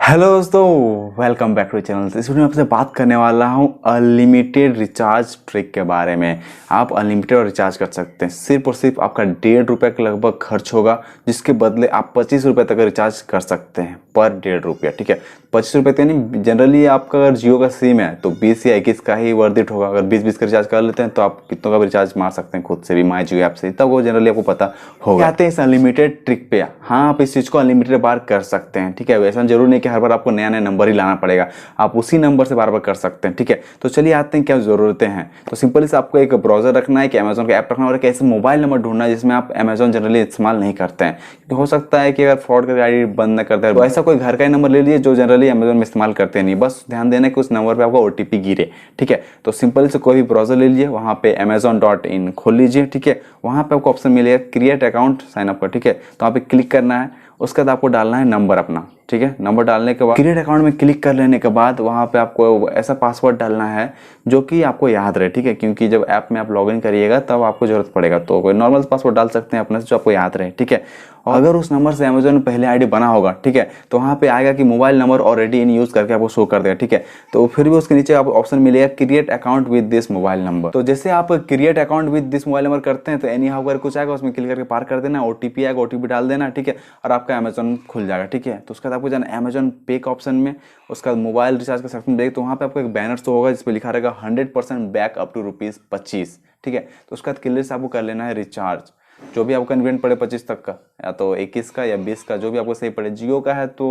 Hello दोस्तों, welcome back to channel. इस video में आपसे बात करने वाला हूँ अनलिमिटेड रिचार्ज ट्रिक के बारे में। आप अनलिमिटेड रिचार्ज कर सकते हैं। सिर्फ और सिर्फ आपका ₹1.5 के लगभग खर्च होगा, जिसके बदले आप ₹25 तक रिचार्ज कर सकते हैं पर ₹1.5। ठीक है, ₹25 तो नहीं, जनरली आपका अगर जियो का सिम है तो 20 या 21 का ही वर्थ इट होगा। अगर 20 का रिचार्ज कर लेते हैं तो आप कितनों का भी रिचार्ज मार सकते हैं खुद से भी, माई जियो ऐप से, तब वो जनरली आपको पता होगा। आते हैं इस अनलिमिटेड ट्रिक पे। हाँ, आप इस चीज़ को अनलिमिटेड बार कर सकते हैं। ठीक है, वैसा जरूर नहीं कि हर बार आपको नया नया नंबर ही लाना पड़ेगा, आप उसी नंबर से बार बार कर सकते हैं। ठीक है, तो चलिए आते हैं क्या ज़रूरतें हैं। तो सिंपली से आपको एक ब्राउजर रखना है, कि अमेजोन का ऐप रखना है, और एक ऐसे मोबाइल नंबर ढूंढना है जिसमें आप अमेजोन जनरली इस्तेमाल नहीं करते हैं, क्योंकि हो सकता है कि अगर फ्रॉड करके आईडी बंद न करते हैं, तो ऐसा कोई घर का ही नंबर ले लीजिए जो जनरली अमेजोन में इस्तेमाल करते नहीं। बस ध्यान देना कि उस नंबर पे आपको ओटीपी गिरे। ठीक है, तो सिंपल से कोई भी ब्राउजर ले लीजिए, वहाँ पे amazon.in खोल लीजिए। ठीक है, वहाँ पे आपको ऑप्शन मिलेगा क्रिएट अकाउंट साइन अप पर। ठीक है, तो वहाँ पे क्लिक करना है, उसके बाद आपको डालना है नंबर अपना। ठीक है, नंबर डालने के बाद क्रिएट अकाउंट में क्लिक कर लेने के बाद वहाँ पे आपको ऐसा पासवर्ड डालना है जो कि आपको याद रहे। ठीक है, क्योंकि जब ऐप में आप लॉगिन करिएगा तब आपको जरूरत पड़ेगा, तो कोई नॉर्मल पासवर्ड डाल सकते हैं अपने से जो आपको याद रहे। ठीक है, और अगर उस नंबर से अमेजोन में पहले आईडी बना होगा, ठीक है, तो वहाँ पे आएगा कि mobile number already in use करके आपको शो कर देगा। ठीक है, तो फिर भी उसके नीचे आपको ऑप्शन मिलेगा create account with this mobile number. तो जैसे आप create account with this mobile number करते हैं तो एनी हाउ अगर कुछ आएगा उसमें क्लिक करके पार कर देना, ओटीपी आएगा, ओटीपी डाल देना। ठीक है, और आपका अमेजोन खुल जाएगा। ठीक है, तो उसके बाद आपको जाना अमेजोन पे का ऑप्शन में, उसका मोबाइल रिचार्ज का सेक्शन देख, तो वहाँ पे आपको एक बैनर तो होगा जिसपे लिखा रहेगा 100% बैक अप टू ₹25। ठीक है, तो उसके बाद क्लियर से आपको कर लेना है रिचार्ज, जो भी आपको कन्वीनियंट पड़े 25 तक का, या तो 21 का या 20 का, जो भी आपको सही पड़े। जियो का है तो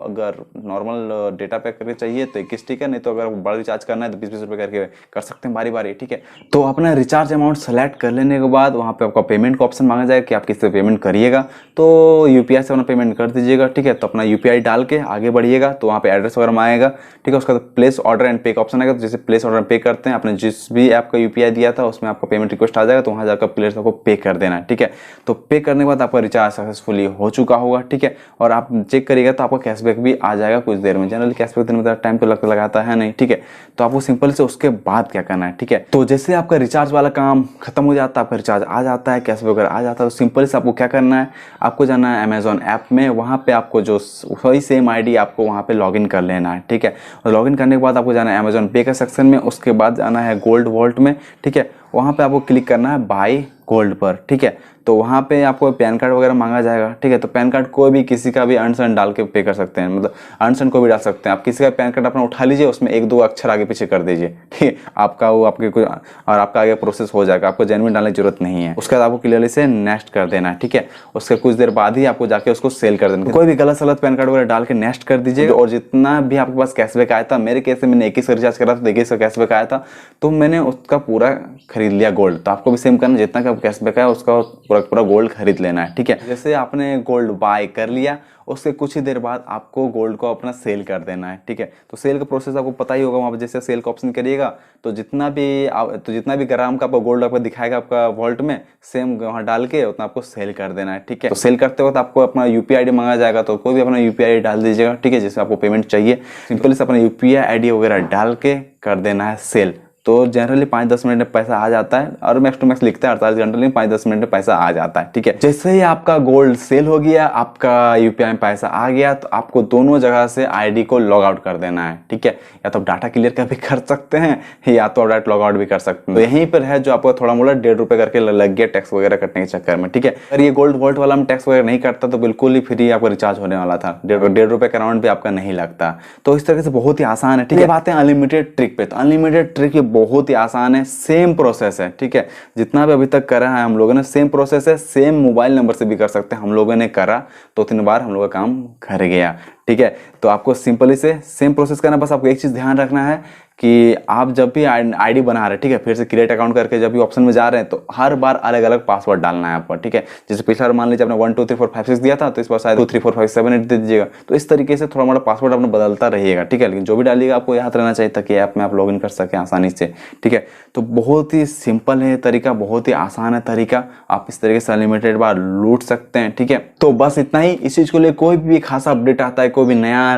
अगर नॉर्मल डेटा पैक करके चाहिए तो 21 ठीक है, नहीं तो अगर बड़ा रिचार्ज करना है तो 20 रुपये करके कर सकते हैं बारी बारी। ठीक है, तो अपना रिचार्ज अमाउंट सेलेक्ट कर लेने के बाद वहाँ पे आपका पेमेंट का ऑप्शन मांगा जाएगा कि आप किससे पेमेंट करिएगा, तो यूपीआई से अपना पेमेंट कर दीजिएगा। ठीक है, तो अपना यूपीआई डाल के आगे बढ़िएगा, तो वहाँ पे एड्रेस वगैरह मांगेगा। ठीक है, उसका प्लेस ऑर्डर एंड पे का ऑप्शन आएगा, तो जैसे प्लेस ऑर्डर पे करते हैं, आपने जिस भी ऐप का यूपीआई दिया था उसमें आपका पेमेंट रिक्वेस्ट आ जाएगा, तो वहाँ जाकर प्लेस आपको पे कर देना है। ठीक है, तो पे करने के बाद आपका रिचार्ज सक्सेसफुली हो चुका होगा। ठीक है, और आप चेक करिएगा तो आपका कैशबैक भी आ जाएगा कुछ देर में। जनरली कैशबैक देने में टाइम तो लगाता है नहीं। ठीक है, तो आपको सिंपल से उसके बाद क्या करना है। ठीक है, तो जैसे आपका रिचार्ज वाला काम खत्म हो जाता है, आपका रिचार्ज आ जाता है, कैशबैक वगैरह आ जाता है, तो सिंपल से आपको क्या करना है, आपको जाना है अमेजोन ऐप में, वहाँ पे आपको जो वही सेम आईडी आपको वहाँ पे लॉगिन कर लेना है। ठीक है, और लॉगिन करने के बाद आपको जाना है अमेजोन पे का सेक्शन में, उसके बाद जाना है गोल्ड वॉलेट में। ठीक है, वहाँ पे आपको क्लिक करना है बाय गोल्ड पर। ठीक है, तो वहाँ पे आपको पैन कार्ड वगैरह मांगा जाएगा। ठीक है, तो पैन कार्ड कोई भी किसी का भी अनसन डाल के पे कर सकते हैं, मतलब अनसन को भी डाल सकते हैं आप। किसी का पैन कार्ड अपना उठा लीजिए, उसमें 1-2 अक्षर आगे पीछे कर दीजिए। ठीक है, आपका वो आपके कुछ और आपका आगे प्रोसेस हो जाएगा, आपको जेन्युइन डालने की जरूरत नहीं है। उसके बाद आपको क्लियरली से नेक्स्ट कर देना है। ठीक है, उसके कुछ देर बाद ही आपको जाके उसको सेल कर देना। कोई भी गलत सलत पैन कार्ड वगैरह डाल के नेक्स्ट कर दीजिएगा, और जितना भी आपके पास कैशबैक आया था, मेरे केस में मैंने 21 का रिचार्ज करा था, 21 का कैशबैक आया था, तो मैंने उसका पूरा खरीद लिया गोल्ड। तो आपको भी सेम करना, जितना का कैशबैक आया उसका पूरा गोल्ड खरीद लेना है। ठीक है, जैसे आपने गोल्ड बाय कर लिया, उसके कुछ ही देर बाद आपको गोल्ड को अपना सेल कर देना है। ठीक है, तो सेल का प्रोसेस आपको पता ही होगा। वहाँ पर जैसे सेल का ऑप्शन करिएगा तो जितना भी ग्राम का आपको गोल्ड आपको दिखाएगा आपका वॉलेट में, सेम वहाँ डाल के उतना आपको सेल कर देना है। ठीक है, तो सेल करते वक्त आपको अपना यूपीआई आईडी मांगा जाएगा, तो कोई भी अपना यूपीआई आईडी डाल दीजिएगा। ठीक है, जिससे आपको पेमेंट चाहिए, सिंपली से अपना यूपीआई आईडी वगैरह डाल के कर देना है सेल। तो जनरली 5-10 मिनट में पैसा आ जाता है, और मैक्स टू मैक्स लिखता है 48 घंटे में, 5-10 मिनट में पैसा आ जाता है। ठीक है, जैसे ही आपका गोल्ड सेल हो गया, आपका यूपीआई में पैसा आ गया, तो आपको दोनों जगह से आईडी को लॉग आउट कर देना है। ठीक है, या तो डाटा क्लियर का भी कर सकते हैं, या तो डायरेक्ट लॉग आउट भी कर सकते हैं। तो यहीं पर है जो आपको थोड़ा मोड़ा ₹1.5 करके लग गया टैक्स वगैरह कटने के चक्कर में। ठीक है, अगर ये गोल्ड वॉलेट वाला में टैक्स वगैरह नहीं करता तो बिल्कुल ही फ्री आपको रिचार्ज होने वाला था, ₹1.5 का अराउंड भी आपका नहीं लगता। तो इस तरह से बहुत ही आसान है। ठीक है, बात है अनलिमिटेड ट्रिक पे, तो अनलिमिटेड ट्रिक ये बहुत ही आसान है, सेम प्रोसेस है। ठीक है, जितना भी अभी तक करा है हम लोगों ने सेम प्रोसेस है, सेम मोबाइल नंबर से भी कर सकते हैं। हम लोगों ने करा 2-3 बार, हम लोगों का काम कर गया। ठीक है, तो आपको सिंपली से सेम प्रोसेस करना, बस आपको एक चीज ध्यान रखना है कि आप जब भी आईडी बना रहे हैं, ठीक है, फिर से क्रिएट अकाउंट करके जब भी ऑप्शन में जा रहे हैं, तो हर बार अलग अलग पासवर्ड डालना है आपको। ठीक है, जैसे पिछला बार मान लीजिए आपने 1 2 3 4 5 6 दिया था, तो इस बार शायद 2 3 4 5 7 8 दे दीजिएगा। तो इस तरीके से थोड़ा मोड़ा पासवर्ड अपना बदलता रहिएगा। ठीक है, लेकिन जो भी डालिएगा आपको याद रहना चाहिए ताकि ऐप में आप लॉगिन कर सकें आसानी से। ठीक है, तो बहुत ही सिंपल है तरीका, बहुत ही आसान है तरीका, आप इस तरीके से अनलिमिटेड बार लूट सकते हैं। ठीक है, तो बस इतना ही। इस चीज को लिए कोई भी खासा अपडेट आता है, कोई भी नया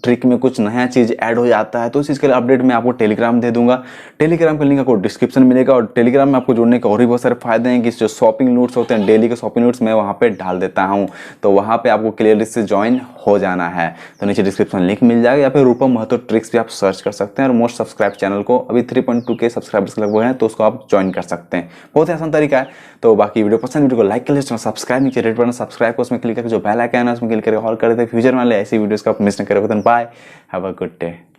ट्रिक में कुछ नया चीज ऐड हो जाता है, तो इस चीज के लिए अपडेट मैं आपको टेलीग्राम दे दूंगा। टेलीग्राम का लिंक आपको डिस्क्रिप्शन में मिलेगा और टेलीग्राम में आपको जुड़ने के और भी बहुत सारे फायदे हैं कि जो शॉपिंग नोट्स होते हैं, डेली के शॉपिंग नोट्स मैं वहाँ पे डाल देता हूँ, तो वहाँ पे आपको क्लियरली से ज्वाइन हो जाना है। तो नीचे डिस्क्रिप्शन लिंक मिल जाएगा, या फिर रूपम महतो ट्रिक्स भी आप सर्च कर सकते हैं। और मोस्ट सब्सक्राइब चैनल को अभी 3.2 के सब्सक्राइबर्स लगभग हैं, तो उसको आप ज्वाइन कर सकते हैं। बहुत ही आसान तरीका है। तो बाकी वीडियो पसंद, वीडियो को लाइक कर लीजिए, सब्सक्राइब नीचे रेड बटन सब्सक्राइब को उसमें क्लिक करके जो बेल आइकन है उसमें क्लिक करके ऑल कर देते हैं। फ्यूचर में ऐसी वीडियोस का आप मिस न करें। Bye, have a good day.